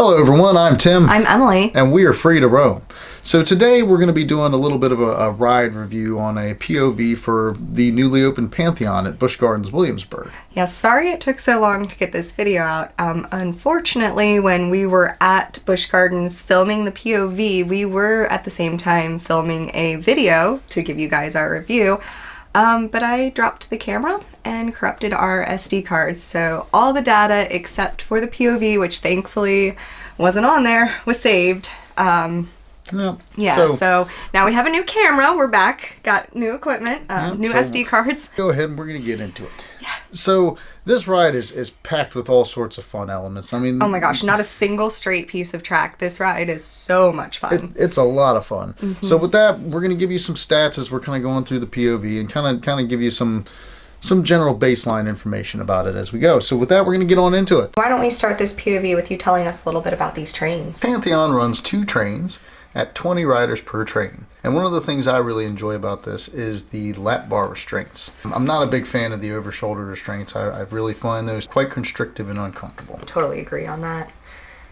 Hello everyone, I'm Tim. I'm Emily. And we are free to roam. So today we're going to be doing a little bit of a ride review on a POV for the newly opened Pantheon at Busch Gardens Williamsburg. Yeah, sorry it took so long to get this video out. Unfortunately, when we were at Busch Gardens filming the POV, we were at the same time filming a video to give you guys our review. But I dropped the camera and corrupted our SD cards, so all the data except for the POV, which thankfully wasn't on there, was saved. So now we have a new camera. We're back. Got new equipment, new SD cards. Go ahead and we're going to get into it. Yeah. So this ride is packed with all sorts of fun elements. I mean, oh my gosh, not a single straight piece of track. This ride is so much fun. It's a lot of fun. Mm-hmm. So with that, we're going to give you some stats as we're kind of going through the POV and kind of give you some general baseline information about it as we go. So with that, we're going to get on into it. Why don't we start this POV with you telling us a little bit about these trains? Pantheon runs 2 trains at 20 riders per train. And one of the things I really enjoy about this is the lap bar restraints. I'm not a big fan of the over-shoulder restraints. I really find those quite constrictive and uncomfortable. Totally agree on that.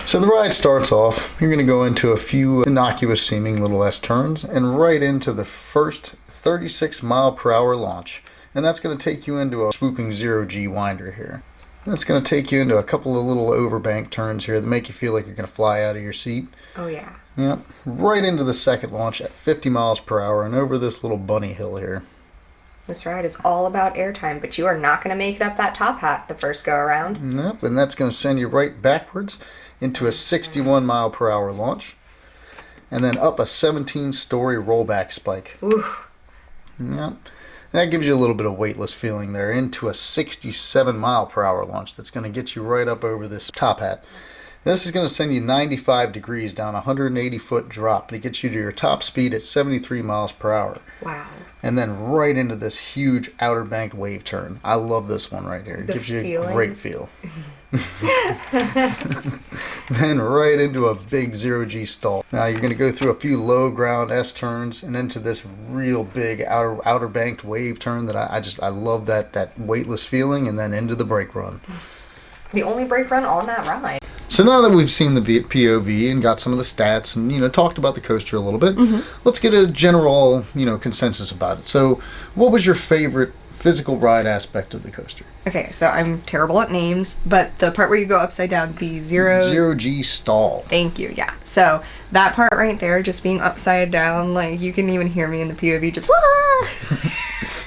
So the ride starts off, you're going to go into a few innocuous seeming little S-turns and right into the first 36 mile per hour launch. And that's going to take you into a swooping 0G winder here. That's going to take you into a couple of little overbank turns here that make you feel like you're going to fly out of your seat. Oh yeah. Yep, right into the second launch at 50 miles per hour and over this little bunny hill here. This ride is all about airtime, but you are not going to make it up that top hat the first go around. Nope, and that's going to send you right backwards into a 61 mile per hour launch and then up a 17-story rollback spike. Ooh. Yep. That gives you a little bit of weightless feeling there into a 67 mile per hour launch that's going to get you right up over this top hat. This is going to send you 95 degrees down a 180-foot drop to get you to your top speed at 73 miles per hour. Wow. And then right into this huge outer banked wave turn. I love this one right here. It gives you a great feel. Then right into a big 0G stall. Now you're going to go through a few low ground S turns and into this real big outer banked wave turn that I love that weightless feeling, and then into the brake run. The only brake run on that ride. So now that we've seen the POV and got some of the stats and, talked about the coaster a little bit, let's get a general, consensus about it. So what was your favorite physical ride aspect of the coaster? Okay, so I'm terrible at names, but the part where you go upside down, the 0G stall. Thank you, yeah. So that part right there, just being upside down, like you can even hear me in the POV just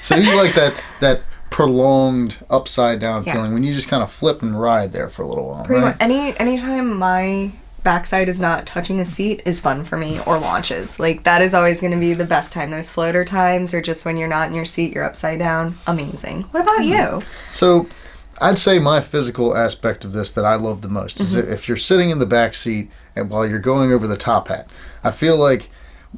So you like that prolonged upside down feeling when you just kind of flip and ride there for a little while. Pretty much anytime my backside is not touching a seat is fun for me, or launches. Like that is always going to be the best time. Those floater times, or just when you're not in your seat, you're upside down. Amazing. What about you? So I'd say my physical aspect of this that I love the most is if you're sitting in the back seat and while you're going over the top hat, I feel like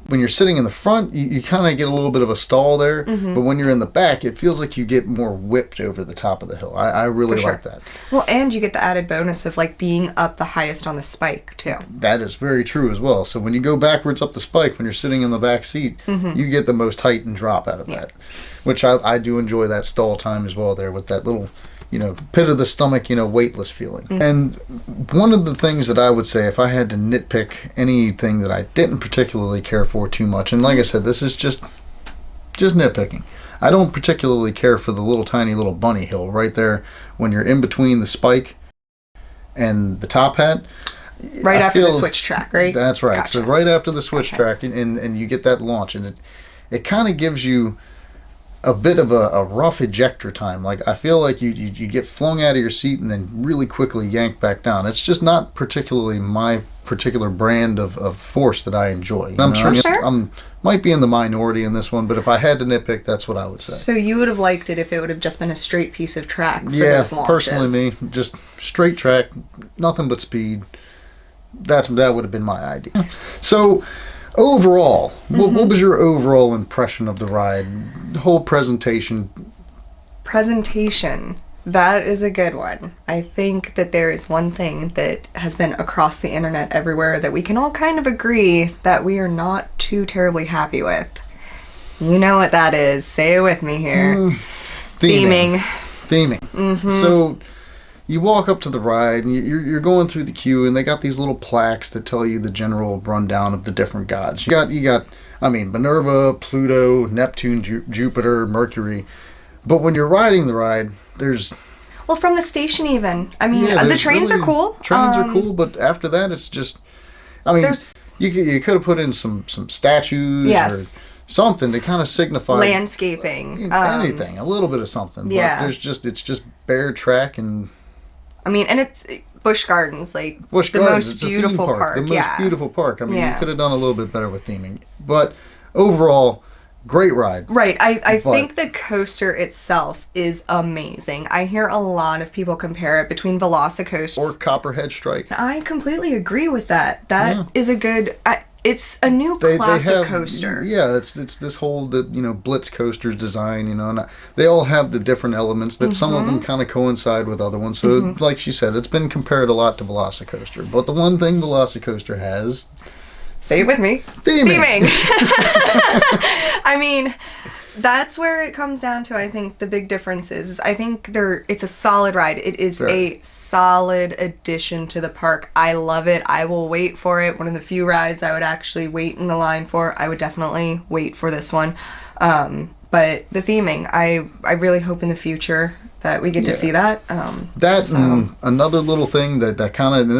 when you're sitting in the front, you kind of get a little bit of a stall there, but when you're in the back, it feels like you get more whipped over the top of the hill. I really like that. Well, and you get the added bonus of like being up the highest on the spike too. That is very true as well. So when you go backwards up the spike, when you're sitting in the back seat, you get the most height and drop out of that, which I do enjoy that stall time as well there with that little pit of the stomach, weightless feeling. And one of the things that I would say, if I had to nitpick anything that I didn't particularly care for too much, and like I said, this is just nitpicking. I don't particularly care for the tiny little bunny hill right there when you're in between the spike and the top hat. Right after the switch track, right? That's right. Gotcha. So right after the switch track, and you get that launch, and it kind of gives you a bit of a rough ejector time. Like I feel like you get flung out of your seat and then really quickly yanked back down. It's just not particularly my particular brand of force that I enjoy. I'm sure I might be in the minority in this one, but if I had to nitpick, that's what I would say. So you would have liked it if it would have just been a straight piece of track for those launches? Yeah, personally me, just straight track, nothing but speed. That would have been my idea. So overall, what was your overall impression of the ride? The whole presentation. That is a good one. I think that there is one thing that has been across the internet everywhere that we can all kind of agree that we are not too terribly happy with. You know what that is. Say it with me here. Theming. Mm-hmm. So you walk up to the ride and you're going through the queue, and they got these little plaques that tell you the general rundown of the different gods. You got I mean, Minerva, Pluto, Neptune, Jupiter, Mercury. But when you're riding the ride, there's Well, from the station even. I mean, the there's trains really- are cool. Trains are cool, but after that, it's just. I mean, There's- you could have put in some statues Yes. or something to kind of signify Landscaping. anything, a little bit of something. yeah. But it's just bare track and I mean, and it's Busch Gardens, like Busch the Gardens. most It's a beautiful theme park. The most yeah. beautiful park. I mean, Yeah. you could have done a little bit better with theming, but overall, great ride. Right. I But- think the coaster itself is amazing. I hear a lot of people compare it between Velocicoaster. Or Copperhead Strike. I completely agree with that. That is Yeah. a good. It's a new They classic have coaster. Yeah, it's this whole Blitz coasters design, and they all have the different elements that some of them kind of coincide with other ones. So like she said, it's been compared a lot to Velocicoaster. But the one thing Velocicoaster has, Say it with me. theming. I mean, that's where it comes down to. I think the big difference is I think it's a solid ride. It is Right. a solid addition to the park. I love it. I will wait for it. One of the few rides I would actually wait in the line for. I would definitely wait for this one. But the theming, I really hope in the future that we get to see that. That and another little thing that kind of,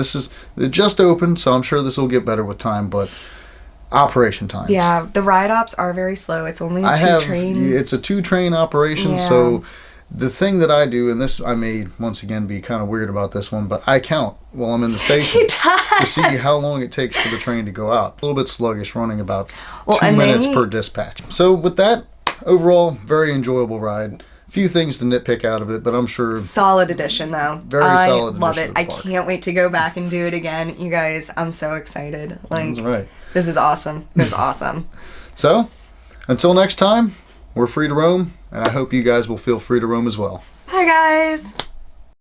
it just opened, so I'm sure this will get better with time, but operation times. Yeah, the ride ops are very slow. It's only train. It's a 2-train operation, Yeah. so the thing that I do, and this, I may once again be kind of weird about this one, but I count while I'm in the station He does. to see how long it takes for the train to go out. A little bit sluggish, running about 2 and minutes they- per dispatch. So with that, overall, very enjoyable ride. Few things to nitpick out of it, but I'm sure Solid edition, though. Very I solid love edition it. of the I park. can't wait to go back and do it again. You guys, I'm so excited. Like, that's right. this is awesome. This is awesome. So, until next time, we're free to roam, and I hope you guys will feel free to roam as well. Bye, guys.